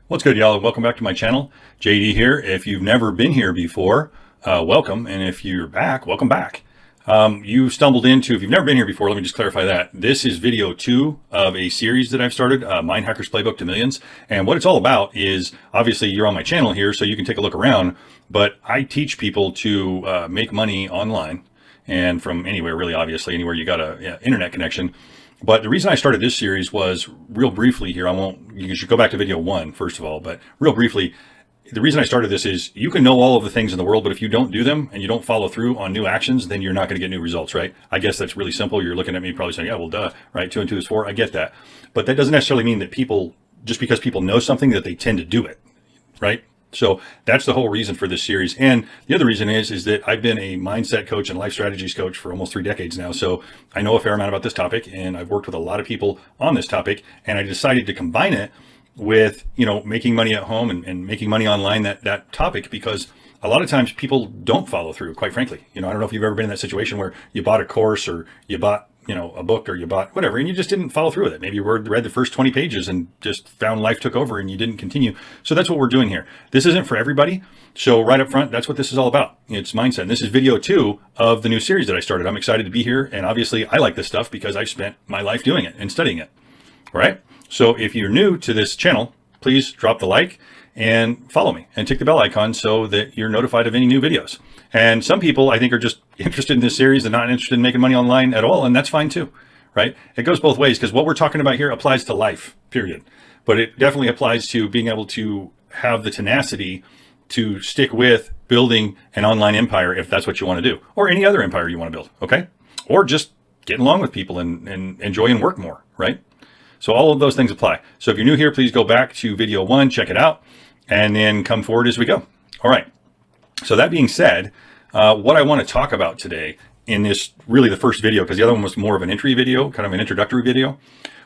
What's good, y'all? Welcome back to my channel. JD here. If you've never been here before, welcome. And if you're back, welcome back. You stumbled into, if you've never been here before, let me just clarify that. This is video 2 of a series that I've started, Mind Hacker's Playbook to Millions. And what it's all about is, obviously you're on my channel here, so you can take a look around, but I teach people to make money online and from anywhere, really, obviously, anywhere you got a internet connection. But the reason I started this series was, real briefly here, you should go back to video 1, first of all, but real briefly, the reason I started this is you can know all of the things in the world, but if you don't do them and you don't follow through on new actions, then you're not going to get new results, right? I guess that's really simple. You're looking at me probably saying, yeah, well, duh, right? 2 and 2 is 4. I get that. But that doesn't necessarily mean that just because people know something, that they tend to do it, right? So that's the whole reason for this series. And the other reason is that I've been a mindset coach and life strategies coach for almost 3 decades now. So I know a fair amount about this topic, and I've worked with a lot of people on this topic, and I decided to combine it with, making money at home and making money online, that topic, because a lot of times people don't follow through, quite frankly. I don't know if you've ever been in that situation where you bought a course or you bought a book, or you bought whatever, and you just didn't follow through with it. Maybe you read the first 20 pages and just found life took over and you didn't continue. So that's what we're doing here. This isn't for everybody. So right up front, that's what this is all about. It's mindset. And this is video 2 of the new series that I started. I'm excited to be here. And obviously I like this stuff because I've spent my life doing it and studying it. All right. So if you're new to this channel, please drop the like and follow me and tick the bell icon so that you're notified of any new videos. And some people, I think, are just interested in this series and not interested in making money online at all. And that's fine too, right? It goes both ways, because what we're talking about here applies to life, period. But it definitely applies to being able to have the tenacity to stick with building an online empire, if that's what you want to do, or any other empire you want to build. Okay. Or just getting along with people and enjoy and work more, right? So all of those things apply. So if you're new here, please go back to video 1, check it out, and then come forward as we go. All right. So that being said, what I want to talk about today in this, really the first video, because the other one was more of an entry video, kind of an introductory video.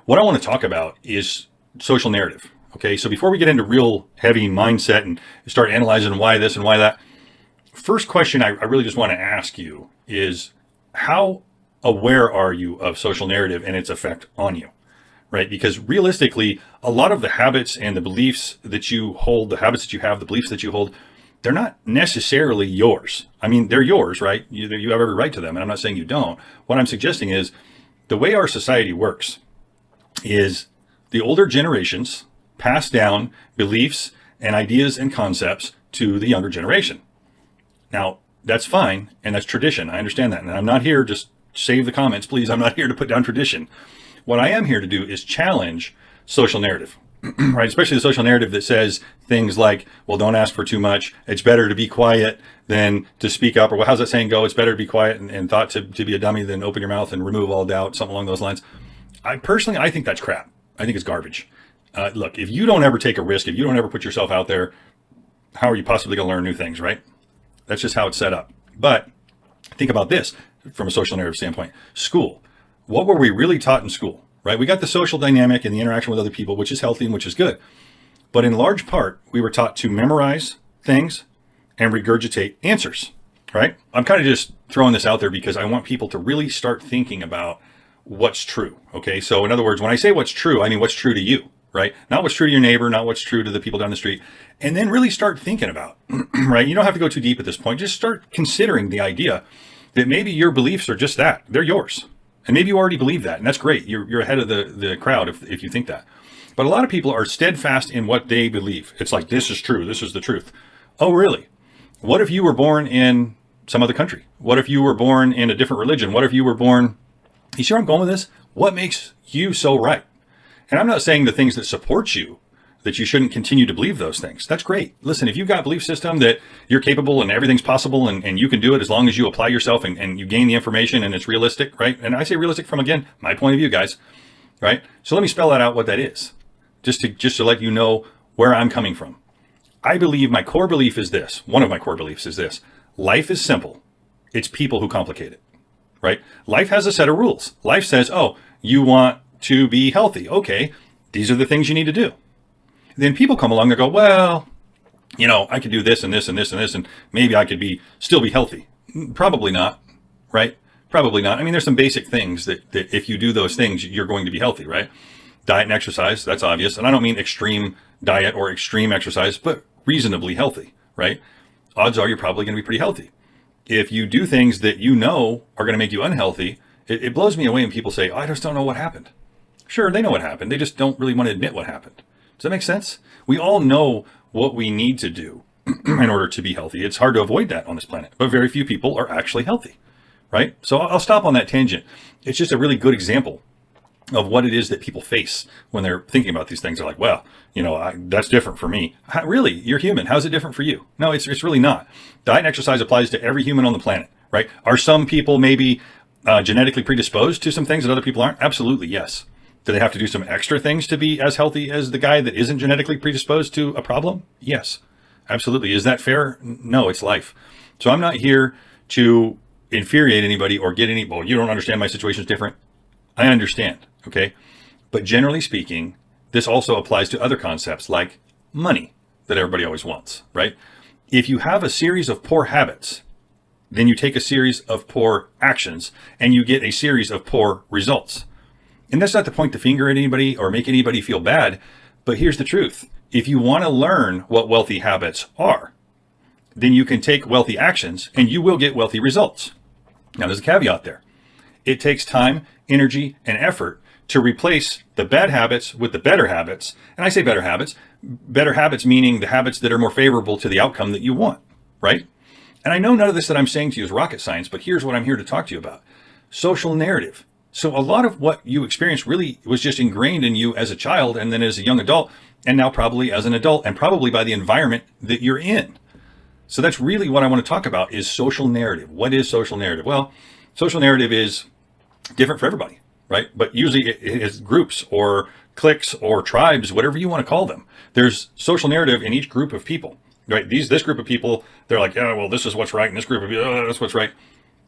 What I want to talk about is social narrative. Okay. So before we get into real heavy mindset and start analyzing why this and why that, first question I really just want to ask you is, how aware are you of social narrative and its effect on you? Right? Because realistically, a lot of the habits and the beliefs that you hold, the habits that you have, the beliefs that you hold, they're not necessarily yours. I mean, they're yours, right? You have every right to them. And I'm not saying you don't. What I'm suggesting is the way our society works is the older generations pass down beliefs and ideas and concepts to the younger generation. Now, that's fine. And that's tradition. I understand that. And I'm not here, just save the comments, please. I'm not here to put down tradition. What I am here to do is challenge social narrative, right? Especially the social narrative that says things like, well, don't ask for too much. It's better to be quiet than to speak up. Or well, how's that saying go? It's better to be quiet and thought to be a dummy than open your mouth and remove all doubt, something along those lines. I think that's crap. I think it's garbage. Look, if you don't ever take a risk, if you don't ever put yourself out there, how are you possibly going to learn new things, right? That's just how it's set up. But think about this from a social narrative standpoint. School. What were we really taught in school, right? We got the social dynamic and the interaction with other people, which is healthy and which is good. But in large part, we were taught to memorize things and regurgitate answers, right? I'm kind of just throwing this out there because I want people to really start thinking about what's true. Okay. So in other words, when I say what's true, I mean, what's true to you, right? Not what's true to your neighbor, not what's true to the people down the street. And then really start thinking about, right? You don't have to go too deep at this point. Just start considering the idea that maybe your beliefs are just that. They're yours. And maybe you already believe that, and that's great. You're ahead of the crowd if you think that. But a lot of people are steadfast in what they believe. It's like, this is true. This is the truth. Oh, really? What if you were born in some other country? What if you were born in a different religion? What if you were born... You see where I'm going with this? What makes you so right? And I'm not saying the things that support you, that you shouldn't continue to believe those things. That's great. Listen, if you've got a belief system that you're capable and everything's possible and you can do it as long as you apply yourself and you gain the information and it's realistic, right? And I say realistic from, again, my point of view, guys, right? So let me spell that out what that is, just to let you know where I'm coming from. I believe my core belief is this. One of my core beliefs is this. Life is simple. It's people who complicate it, right? Life has a set of rules. Life says, oh, you want to be healthy. Okay, these are the things you need to do. Then people come along and go, well, I could do this and this and this and this, and maybe I could still be healthy. Probably not, right? Probably not. I mean, there's some basic things that if you do those things, you're going to be healthy, right? Diet and exercise, that's obvious. And I don't mean extreme diet or extreme exercise, but reasonably healthy, right? Odds are you're probably going to be pretty healthy. If you do things that you know are going to make you unhealthy, it blows me away when people say, oh, I just don't know what happened. Sure, they know what happened. They just don't really want to admit what happened. Does that make sense? We all know what we need to do in order to be healthy. It's hard to avoid that on this planet, but very few people are actually healthy, right? So I'll stop on that tangent. It's just a really good example of what it is that people face when they're thinking about these things. They're like, well, that's different for me. Really? You're human. How's it different for you? No, it's really not. Diet and exercise applies to every human on the planet, right? Are some people maybe genetically predisposed to some things that other people aren't? Absolutely, yes. Do they have to do some extra things to be as healthy as the guy that isn't genetically predisposed to a problem? Yes, absolutely. Is that fair? No, it's life. So I'm not here to infuriate anybody or get any, well, you don't understand, my situation is different. I understand, okay? But generally speaking, this also applies to other concepts like money that everybody always wants, right? If you have a series of poor habits, then you take a series of poor actions and you get a series of poor results. And that's not to point the finger at anybody or make anybody feel bad, but here's the truth. If you want to learn what wealthy habits are, then you can take wealthy actions and you will get wealthy results. Now, there's a caveat there. It takes time, energy, and effort to replace the bad habits with the better habits. And I say better habits meaning the habits that are more favorable to the outcome that you want, right? And I know none of this that I'm saying to you is rocket science, but here's what I'm here to talk to you about. Social narrative. So a lot of what you experienced really was just ingrained in you as a child and then as a young adult, and now probably as an adult, and probably by the environment that you're in. So that's really what I want to talk about is social narrative. What is social narrative? Well, social narrative is different for everybody, right? But usually it is groups or cliques or tribes, whatever you want to call them. There's social narrative in each group of people, right? This group of people, they're like, oh, well, this is what's right. And this group of people, oh, that's what's right.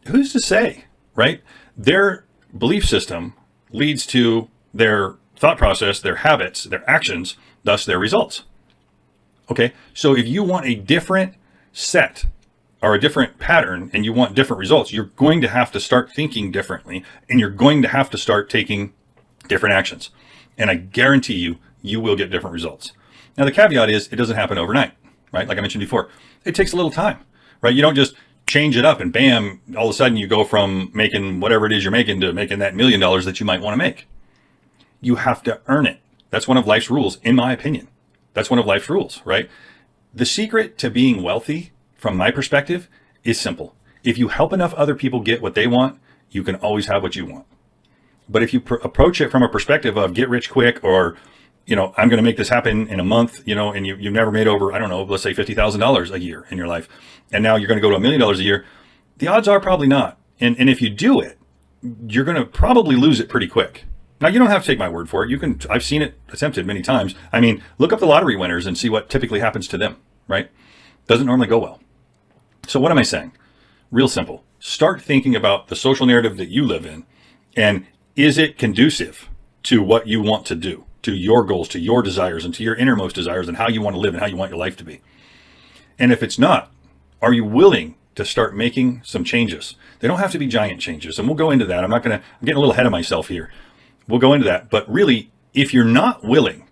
Who's to say, right? Their belief system leads to their thought process, their habits, their actions, thus their results. Okay, so if you want a different set or a different pattern and you want different results, you're going to have to start thinking differently and you're going to have to start taking different actions. And I guarantee you, you will get different results. Now, the caveat is it doesn't happen overnight, right? Like I mentioned before, it takes a little time, right? You don't just change it up and bam, all of a sudden you go from making whatever it is you're making to making that $1 million that you might want to make. You have to earn it. That's one of life's rules, in my opinion. That's one of life's rules, right? The secret to being wealthy, from my perspective, is simple. If you help enough other people get what they want, you can always have what you want. But if you approach it from a perspective of get rich quick or, I'm going to make this happen in a month, and you've never made over, I don't know, let's say $50,000 a year in your life, and now you're going to go to $1 million a year, the odds are probably not. And if you do it, you're going to probably lose it pretty quick. Now, you don't have to take my word for it. I've seen it attempted many times. I mean, look up the lottery winners and see what typically happens to them, right? Doesn't normally go well. So what am I saying? Real simple. Start thinking about the social narrative that you live in, and is it conducive to what you want to do, to your goals, to your desires, and to your innermost desires, and how you want to live and how you want your life to be? And if it's not, are you willing to start making some changes? They don't have to be giant changes, and we'll go into that. I'm getting a little ahead of myself here. We'll go into that. But really, if you're not willing,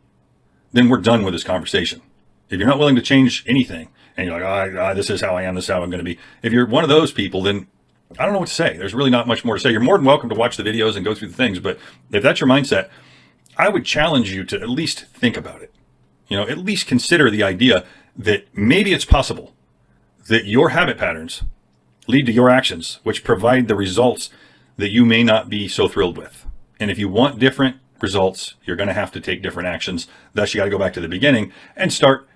then we're done with this conversation. If you're not willing to change anything, and you're like, this is how I am, this is how I'm going to be. If you're one of those people, then I don't know what to say. There's really not much more to say. You're more than welcome to watch the videos and go through the things. But if that's your mindset, I would challenge you to at least think about it. At least consider the idea that maybe it's possible that your habit patterns lead to your actions, which provide the results that you may not be so thrilled with. And if you want different results, you're going to have to take different actions. Thus, you got to go back to the beginning and start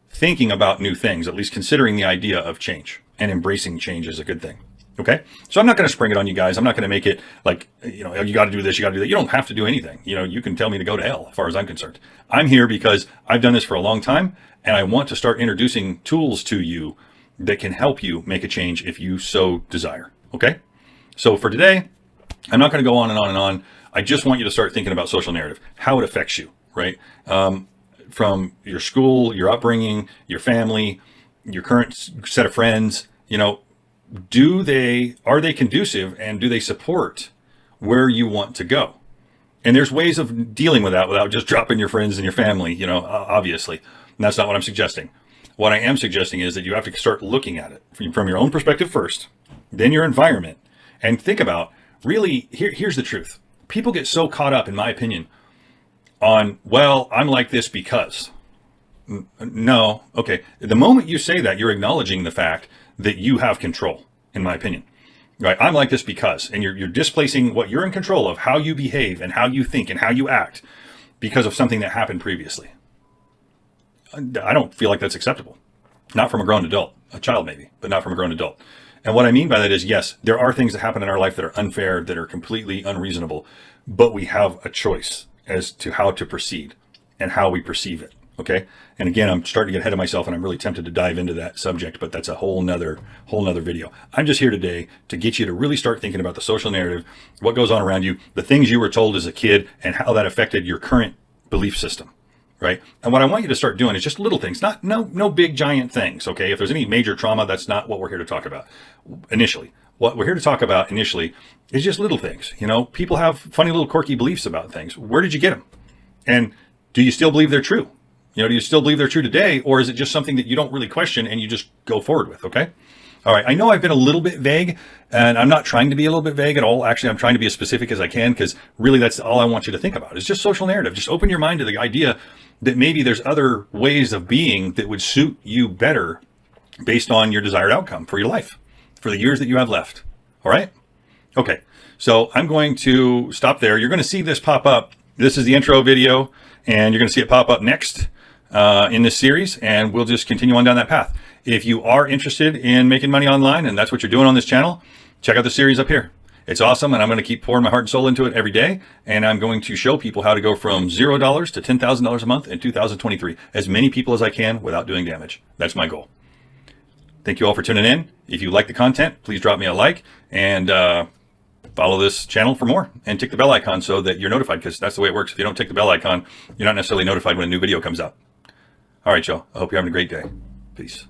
thinking about new things, at least considering the idea of change, and embracing change is a good thing. Okay. So I'm not going to spring it on you guys. I'm not going to make it like, you got to do this, you got to do that. You don't have to do anything. You can tell me to go to hell as far as I'm concerned. I'm here because I've done this for a long time and I want to start introducing tools to you that can help you make a change if you so desire. Okay. So for today, I'm not going to go on and on and on. I just want you to start thinking about social narrative, how it affects you, right? From your school, your upbringing, your family, your current set of friends, are they conducive and do they support where you want to go? And there's ways of dealing with that without just dropping your friends and your family, obviously. And that's not what I'm suggesting. What I am suggesting is that you have to start looking at it from your own perspective first, then your environment, and think about, really, here's the truth. People get so caught up, in my opinion, on, well, I'm like this because. No, okay. The moment you say that, you're acknowledging the fact that you have control, in my opinion. Right? I'm like this because, and you're displacing what you're in control of, how you behave and how you think and how you act because of something that happened previously. I don't feel like that's acceptable. Not from a grown adult, a child maybe, but not from a grown adult. And what I mean by that is, yes, there are things that happen in our life that are unfair, that are completely unreasonable, but we have a choice as to how to proceed and how we perceive it. Okay. And again, I'm starting to get ahead of myself and I'm really tempted to dive into that subject, but that's a whole nother video. I'm just here today to get you to really start thinking about the social narrative, what goes on around you, the things you were told as a kid and how that affected your current belief system. Right. And what I want you to start doing is just little things, no big giant things. Okay. If there's any major trauma, that's not what we're here to talk about initially. What we're here to talk about initially is just little things. People have funny little quirky beliefs about things. Where did you get them? And do you still believe they're true? Do you still believe they're true today, or is it just something that you don't really question and you just go forward with? Okay. All right. I know I've been a little bit vague, and I'm not trying to be a little bit vague at all. Actually, I'm trying to be as specific as I can, because really that's all I want you to think about. It's just social narrative. Just open your mind to the idea that maybe there's other ways of being that would suit you better based on your desired outcome for your life, for the years that you have left. All right. Okay. So I'm going to stop there. You're going to see this pop up. This is the intro video, and you're going to see it pop up next in this series, and we'll just continue on down that path. If you are interested in making money online, and that's what you're doing on this channel, check out the series up here. It's awesome, and I'm going to keep pouring my heart and soul into it every day, and I'm going to show people how to go from $0 to $10,000 a month in 2023, as many people as I can without doing damage. That's my goal. Thank you all for tuning in. If you like the content, please drop me a like, and follow this channel for more, and tick the bell icon so that you're notified, because that's the way it works. If you don't tick the bell icon, you're not necessarily notified when a new video comes out. All right, y'all. I hope you're having a great day. Peace.